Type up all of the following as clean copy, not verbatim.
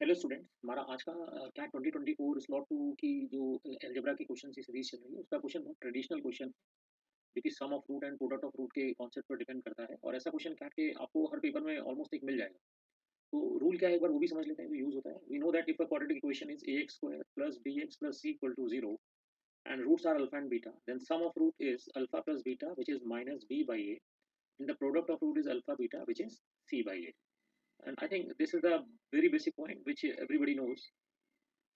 Hello students, हमारा आज का क्या 2024 स्लॉट 2 की जो अलजेब्रा की क्वेश्चन की सीरीज चल रही है उसका क्वेश्चन बहुत ट्रेडिशनल क्वेश्चन जो कि sum of root and product of root के कॉन्सेप्ट पर डिपेंड करता है और ऐसा क्वेश्चन कैट के आपको हर पेपर में ऑलमोस्ट एक मिल जाएगा। तो रूल क्या है एक बार वो भी समझ लेते हैं जो यूज होता है। We know that if a quadratic equation is ax square plus bx plus c equal to 0 and roots are alpha and beta, then sum of root is alpha plus beta which is minus b by a and the product of root is alpha beta which is c by a. And I think this is the very basic point which everybody knows.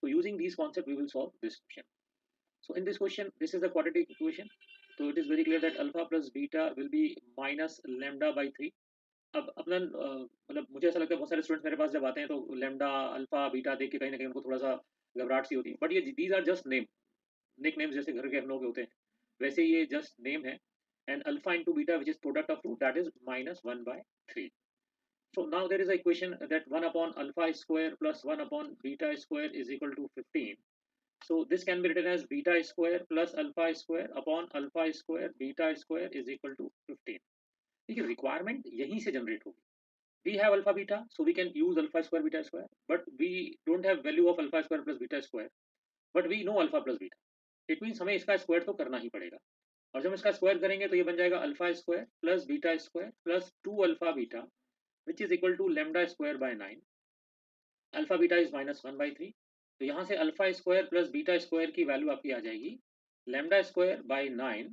So using these concepts, we will solve this question. So in this question, this is the quadratic equation. So it is very clear that alpha plus beta will be minus lambda by 3. अब अपना मतलब मुझे ऐसा लगता है बहुत सारे students मेरे पास जब आते हैं तो लैम्डा अल्फा बीटा देख के कहीं ना कहीं उनको थोड़ा सा घबराहट सी होती है, बट ये these are just name, nick names जैसे घर के हम लोग होते हैं वैसे ये जस्ट नेम है। And alpha into beta which is product of root that is minus 1/3. So now there is a equation that 1 upon alpha square plus 1 upon beta square is equal to 15. So this can be written as beta square plus alpha square upon alpha square beta square is equal to 15. देखिए requirement यहीं से generate होगी। We have alpha beta, so we can use alpha square beta square, but we don't have value of alpha square plus beta square, but we know alpha plus beta. It means हमें इसका square तो करना ही पड़ेगा और जब हम इसका square करेंगे तो ये बन जाएगा alpha square plus beta square plus 2 alpha beta which is equal to lambda square by 9. Alpha beta is minus 1/3. तो यहाँ से alpha square plus beta square की वैल्यू आपकी आ जाएगी लैम्डा स्क्वायर बाई 9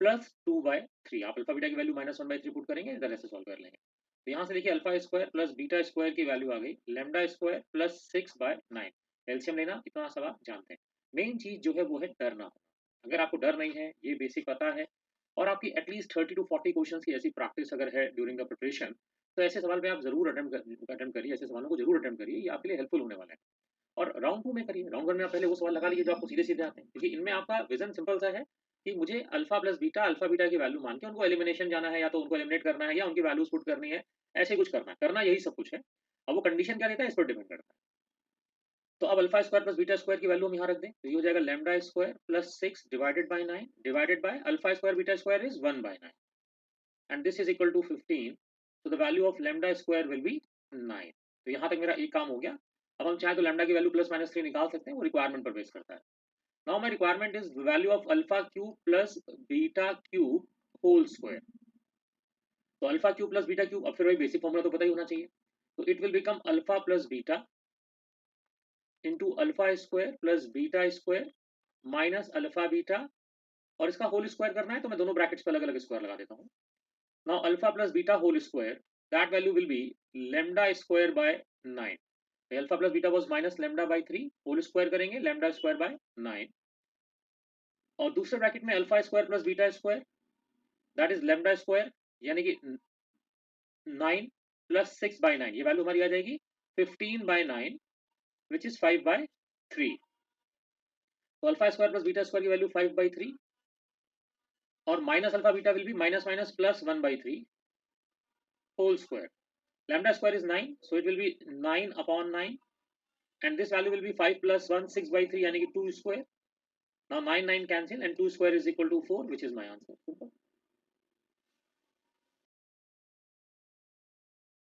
प्लस 2/3. आप अल्फा बीटा की value -1/3 put करेंगे, इधर ऐसे सॉल्व कर लेंगे। तो यहाँ से देखिए alpha square plus beta square की वैल्यू आ गई लैम्डा स्क्वायर प्लस 6/9. एलसीएम लेना इतना सब आप जानते हैं। मेन चीज जो है वो है डर ना होना। अगर आपको डर नहीं है, ये बेसिक पता है और आपकी एटलीस्ट 30 टू 40 क्वेश्चन की ऐसी प्रैक्टिस अगर है ड्यूरिंग द प्रिपरेशन, तो ऐसे सवाल पे आप जरूर अटेम्प्ट करिए, ऐसे सवालों को जरूर अटेम्प्ट करिए, ये आपके लिए हेल्पफुल होने वाला है। और राउंड टू में करिए, राउंड वन में आप पहले वो सवाल लगा लीजिए जो आपको सीधे सीधे आते हैं, क्योंकि इनमें आपका विजन सिंपल सा है कि मुझे alpha plus beta alpha beta की वैल्यू मान के उनको एलिमिनेशन जाना है, या तो उनको एलिमिनेट करना है या उनकी वैल्यूज पुट करनी है, ऐसे कुछ करना यही सब कुछ है। अब वो कंडीशन क्या देता है इस पर डिपेंड करता है। तो अब alpha square plus beta square की वैल्यू हम यहाँ रख दें तो ये हो जाएगा lambda square plus 6 divided by 9 divided by alpha square beta square is 1/9 and this is equal to 15. तो the value of lambda square will be 9. तो यहाँ तक मेरा एक काम हो गया। अब हम चाहे तो लैम्डा की वैल्यू प्लस माइनस 3 निकाल सकते हैं, वो रिक्वायरमेंट पर बेस करता है। Now my requirement is value of alpha cube plus beta cube whole square. तो alpha cube plus beta cube, अब फिर वही बेसिक फॉर्मूला तो पता ही होना चाहिए। तो it will become alpha plus beta into alpha square plus beta square minus alpha beta, और इसका होल स्क्वायर करना है तो मैं दोनों ब्रैकेट्स पे अलग अलग स्क्वायर लगा देता हूँ। Now alpha plus beta whole square, that value will be lambda square by 9. Alpha plus beta was minus lambda by 3, whole square करेंगे लैम्डा स्क्वायर बाय 9, और दूसरे ब्रैकेट में alpha square plus beta square that is lambda square, यानी कि 9 plus 6/9, ये value हमारी आ जाएगी 15/9 विच is 5/3. तो alpha square plus beta square की वैल्यू 5/3 और minus alpha beta will be minus minus plus 1/3 whole square. Lambda square is 9, so it will be 9 upon 9, and this value will be 5 plus 1, 6/3, यानी कि 2 square. Now 9 9 cancel and 2 square is equal to 4, which is my answer. Simple.